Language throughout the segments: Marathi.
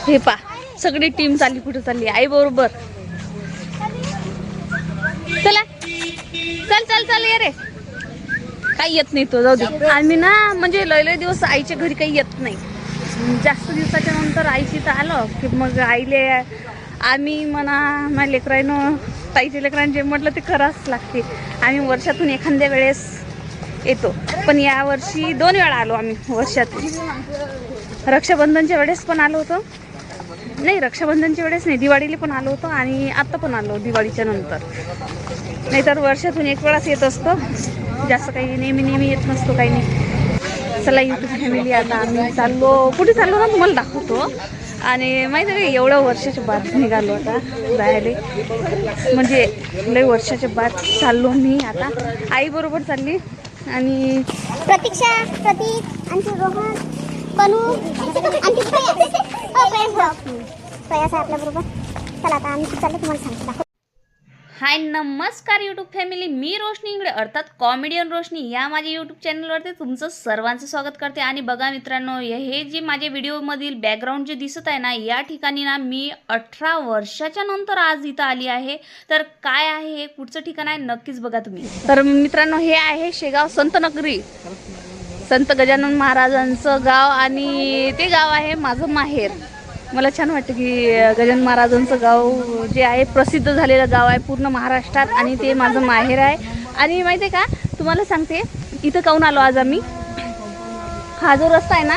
हे पा सगळी टीम चालली, कुठे चालली आई बरोबर. चला चल चल चल ये रे. काही येत नाही तो, जाऊ दे. आम्ही ना म्हणजे लय दिवस आईच्या घरी काही येत नाही. जास्त दिवसाच्या नंतर आईची तर आलो की मग आईले आम्ही म्हणा माझ्या लेकरांनो ताईच्या लेकरांचे म्हटलं ते करावंच लागते. आम्ही वर्षातून एखाद्या वेळेस येतो, पण या वर्षी 2 वेळा आलो आम्ही वर्षातून. रक्षाबंधनच्या वेळेस पण आलो होतो, नाही रक्षाबंधनच्या वेळेस नाही, दिवाळीला पण आलो होतो आणि आता पण आलो दिवाळीच्या नंतर. नाहीतर वर्षातून 1 वेळाच येत असतो, जास्त काही नेहमी येत नसतो, काही नाही. चला यूट्यूब फॅमिली, आता आम्ही चाललो, कुठे चाललो ना तुम्हाला दाखवतो. आणि माहिती आहे का एवढं वर्षाच्या बाद निघालो आता जायला, म्हणजे लय वर्षाच्या बाद चाललो मी आता. आई बरोबर चालली आणि प्रतीक्षा, प्रतीक, आणखी रोहन, कनू, आणखी प्रयास आहे आपल्या बरोबर. चला आता आम्ही चाललो, तुम्हाला सांगतो. हाय नमस्कार यूट्यूब फॅमिली, मी रोशनी इंगळे अर्थात कॉमेडियन रोशनी या माझ्या यूट्यूब चॅनलवरती तुमचं सर्वांचं स्वागत करते. आणि बघा मित्रांनो, हे जे माझ्या व्हिडिओमधील बॅकग्राऊंड जे दिसत आहे ना, या ठिकाणी ना मी 18 वर्षाच्या नंतर आज इथं आली आहे. तर काय आहे हे पुढचं ठिकाण आहे नक्कीच बघा तुम्ही. तर मित्रांनो, हे आहे शेगाव संतनगरी, संत गजानन महाराजांचं गाव आणि ते गाव आहे माझं माहेर. मला छान वाटतं की गजानन महाराजांचं गाव जे आहे प्रसिद्ध झालेलं गाव आहे पूर्ण महाराष्ट्रात, आणि ते माझं माहेर आहे. आणि माहिती आहे का तुम्हाला सांगते इथं काहून आलो आज आम्ही. हा जो रस्ता आहे ना,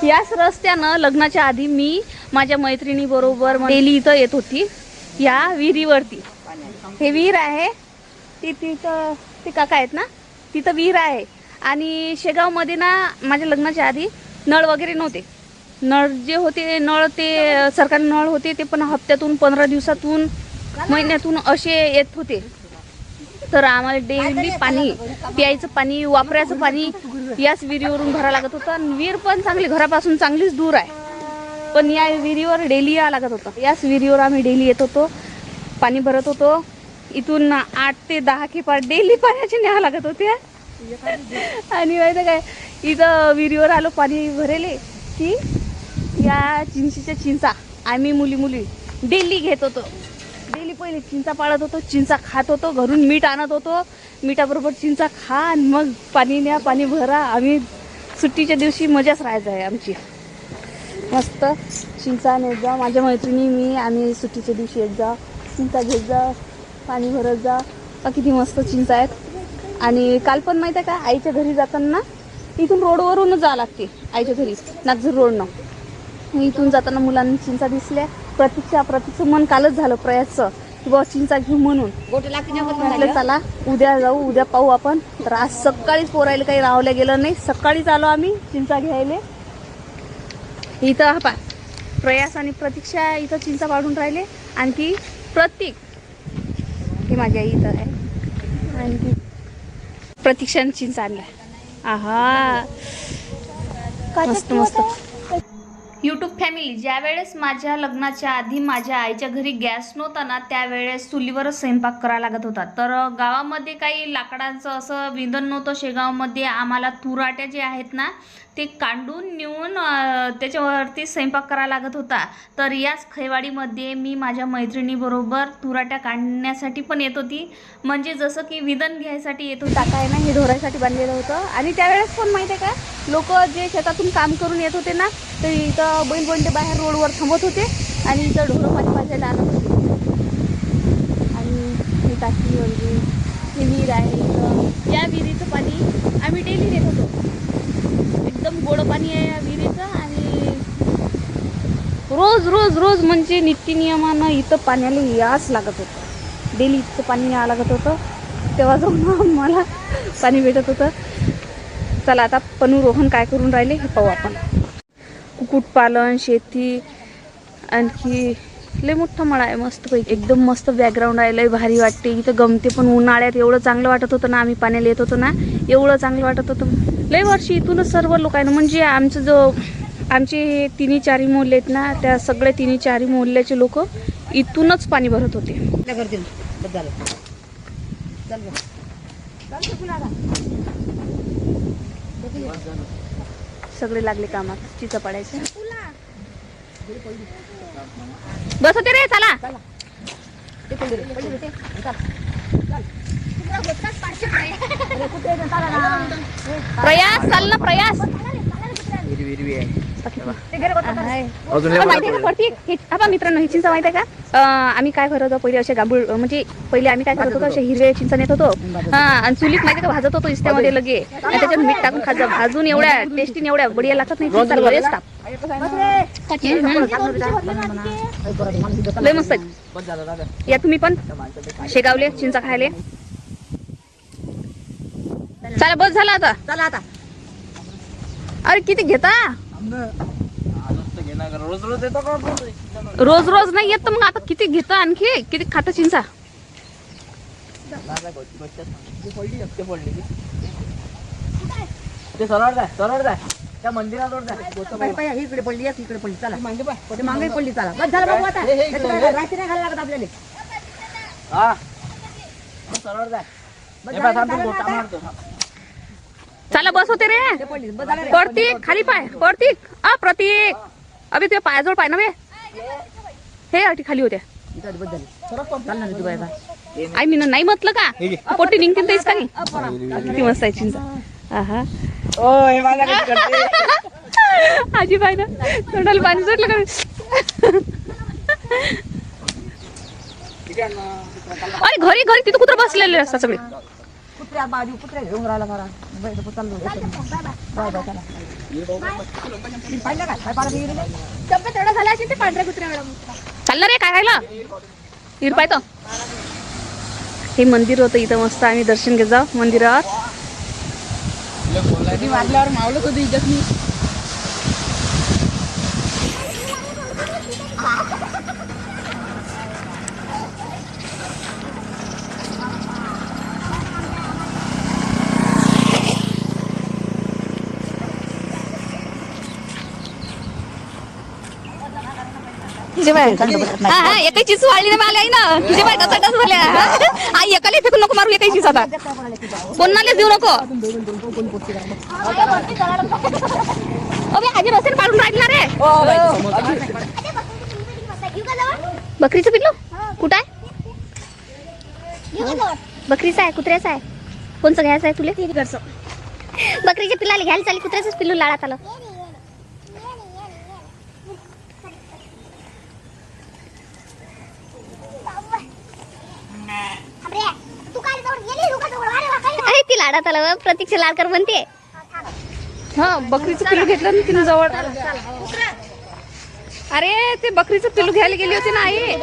याच रस्त्यानं लग्नाच्या आधी मी माझ्या मैत्रिणीबरोबर डेली इथं येत होती, या विहिरीवरती. हे विहीर आहे, तिथं ते काका आहेत ना, तिथं विहीर आहे. आणि शेगावमध्ये ना माझ्या लग्नाच्या आधी नळ वगैरे नव्हते. नळ जे होते, नळ ते सरकारी नळ होते, ते पण हप्त्यातून 15 दिवसातून महिन्यातून असे येत होते. तर आम्हाला डेली पाणी, प्यायचं पाणी, वापरायचं पाणी याच विहिरीवरून भरावं लागत होतं. विहीर पण चांगली घरापासून चांगलीच दूर आहे, पण या विहिरीवर डेली यावं लागत होतं. याच विहिरीवर आम्ही डेली येत होतो, पाणी भरत होतो. इथून 8 ते 10 खेपा डेली पाण्याचे न्यावं लागत होते. आणि माहिती काय इथं विहिरीवर आलो पाणी भरेले की या चिंचीच्या चिंचा आम्ही मुली डेली घेत होतो. डेली पहिले चिंचा पाळत होतो, चिंचा खात होतो, घरून मीठ आणत होतो, मिठाबरोबर चिंचा खा आणि मग पाणी न्या, पाणी भरा. आम्ही सुट्टीच्या दिवशी मजाच राहायचं आहे आमची. मस्त चिंचा नेत जा, माझ्या मैत्रिणी मी, आम्ही सुट्टीच्या दिवशी येत जा, चिंचा घेत जा, पाणी भरत जा. किती मस्त चिंचा आहेत. आणि काल पण माहीत आहे का आईच्या घरी जाताना इथून रोडवरूनच जावं लागते आईच्या घरी, नागझूर रोडनं. इथून जाताना मुलांनी चिंचा दिसल्या. प्रतीचं मन कालच झालं प्रयासचं की बाबा चिंचा घेऊ म्हणून. म्हटलं चला उद्या जाऊ, उद्या पाहू आपण. तर आज सकाळीच पोरायला काही राहल्या गेलं नाही, सकाळीच आलो आम्ही चिंचा घ्यायला. इथं हा पा प्रयास आणि प्रतीक्षा इथं चिंचा पाडून राहिले. आणखी प्रतीक ही माझी आई इथं आहे, आणखी प्रतीक्षाने चिंचा आणल्या. आहा मस्त मस्त. यूट्यूब फॅमिली, ज्या वेळेस माझ्या लग्नाच्या आधी माझ्या आईच्या घरी गॅस नव्हता ना, त्यावेळेस चुलीवरच स्वयंपाक करावा लागत होता. तर गावामध्ये काही लाकडांचं असं विंधन नव्हतं. शेगावमध्ये आम्हाला तुराट्या जे आहेत ना ते कांडून नेऊन त्याच्यावरती स्वयंपाक करावा लागत होता. तर याच खैवाडीमध्ये मी माझ्या मैत्रिणीबरोबर तुराट्या काढण्यासाठी पण येत होती, म्हणजे जसं की विंधन घ्यायसाठी येत होती. टाका आहे ना, हे ढोरायसाठी बांधलेलं होतं. आणि त्यावेळेस पण माहिती आहे का लोक जे शेतातून काम करून येत होते ना, तर इथं बैलबंडे बाहेर रोडवर थांबत होते आणि इथं ढोरं पाणी पाजायला आणत होते. आणि ही टाकी वगैरे, हे विहीर आहे इथं. या विहिरीचं पाणी आम्ही डेली नेत होतो. एकदम गोड पाणी आहे या विहिरीचं. आणि रोज रोज रोज म्हणजे नित्यनियमानं इथं पाण्याला याच लागत होतं. डेली इथं पाणी यावं लागत होतं, तेव्हा जाऊन मला पाणी भेटत होतं. चला आता पनू रोहन काय करून राहिले हे पाहू आपण. कुक्कुटपालन, शेती, आणखी लय मोठा मळा आहे मस्तपैकी. एकदम मस्त बॅकग्राऊंड आहे, लय भारी वाटते इथं. गमते पण उन्हाळ्यात एवढं चांगलं वाटत होतं ना, आम्ही पाण्याला येत होतो ना, एवढं चांगलं वाटत होतं. लय वर्षी इथूनच सर्व लोकांना, म्हणजे आमचे 3-4 मोहल्ले आहेत ना, त्या सगळे 3-4 मोहल्ल्याचे लोक इथूनच पाणी भरत होते. सगळे लागले कामात चिचा पाडायचे. बस होते रे चला. प्रयास चाल ना प्रयास. मित्रांनो ही चिंचा माहिती आहे का? आम्ही काय करत होतो पहिले असे गांबूळ म्हणजे पहिले आम्ही काय करत होतो असे हिरवे चिंचा नेत होतो. हा आणि चुलीत माहिती का भाजत होतो इस्त्यामध्ये लगे आणि त्याच्यात मीठ टाकून खात जा. भाजून एवढ्या टेस्टीने एवढ्या बढिया लागत नाही चिंचा बरेच टाक. लय मस्त आहे. या तुम्ही पण शेगावले चिंचा खायले. चला बस झाला आता. चला आता. अरे किती घेता? रोज रोज नाही येत तर मग आता किती घेता आणखी किती खाता चिंचा? ते सरळ जाय त्या मंदिरावर जाय. इकडे पडली इकडे पडली. चला मागे पडली. चला बस झालं बाबू आता. रात्री नाही घालायला लागत आपल्याला. हा सरळ जाय. चला बस होते रे. प्रतीक खाली पाय. प्रतीक प्रतीक अबे तुझ्या पायाजवळ पाय ना बे. हे अटी खाली होत्या. आई मी नाही म्हटलं का पोटी निघतील तेच काही. किती मस्त आहे चिंचा. आहा आजी पाय ना तोंडाला पाणी सुटलं का. अरे घरी घरी तिथं कुत्र बसलेले असतात सगळे. कुत्र्या बाजू कुत्र्या घेऊन राहिला खरा. चाल ना रे काय राहिलं हिरपाय तो. हे मंदिर होतं इथं मस्त आम्ही दर्शन घेत जाऊ मंदिरावर. वाजल्यावर मावलं कधी इज्जत नाही. एकाही चीज वाढली ना मला आई ना तुझ्या बाय कसा झाल्या. आई एकाला फेकून नको मारू एकाही चीज आता कोणालाच देऊ नको. अबे आजी रसेल पाडून राहिला रे. बकरीचं पिल्लू कुठं आहे? बकरीचं आहे कुत्र्याचं आहे? कोणचं घ्यायचं आहे तुला? बकरीच्या पिल्लाला घ्यायला चालली कुत्र्याचंच पिल्लू लाडात आलं. अरे ती लाडात आलं प्रतीक्षा लाडकर म्हणते. हा बकरीचं पिल्लू घेतलं ना तिने जवळ. अरे ते बकरीचं पिल्लू घ्यायला गेली होती ना आई.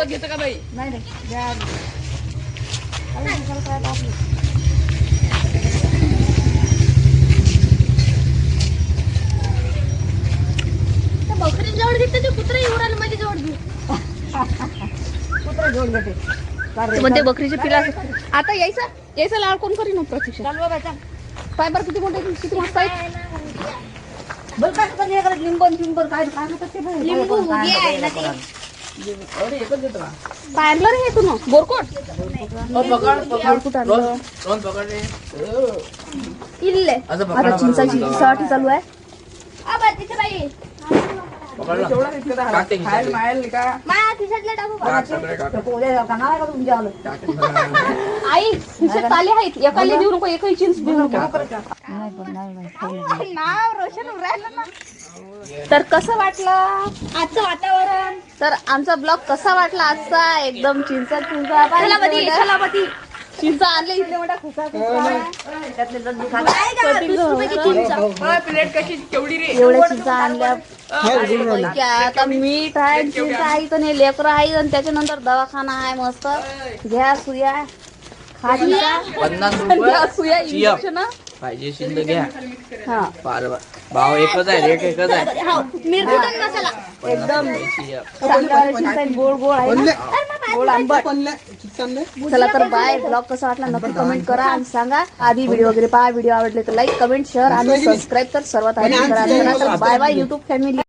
बकरी जवळ घेते कुत्रा येऊन आलं माझ्या जवळ घेऊ. कुत्रा घेऊन घेते. म्हणते बकरीचे पिला आता यायचा लाड कोण करी ना प्रतीक्षा. पाय बर किती मोठे किती मस्त आहेत. लिंबन काय पाहिलं रे हे तू ना बोरकोट इल्ले आता चिंचाची साठी चालू आहे. आई खिशात ताले आहेत एकाला देऊ नको एकही चिंच देऊ नको. तर कसं वाटलं आजचं वातावरण? तर आमचा ब्लॉग कसा वाटला आजचा? एकदम चिंचा चिंचा आणले इथले मोठा खुसा एवढ्या चिंचा आणल्या. आता मीठ आहे चिंचा आहे तर नाही लेकरं आहे आणि त्याच्यानंतर दवाखाना आहे मस्त. घ्या सुया सुया इंजेक्शन पाहिजे शिंदे घ्या. हा भाव एकच आहे रेट एकच आहे. एकदम गोड गोड आहे गोड आंबट. चला तर बाय. ब्लॉग कसा वाटला नक्की कमेंट करा आणि सांगा. आधी व्हिडिओ वगैरे पहा. व्हिडिओ आवडले तर लाईक कमेंट शेअर आणि सबस्क्राईब तर सर्वात आधी करा. Bye bye YouTube family.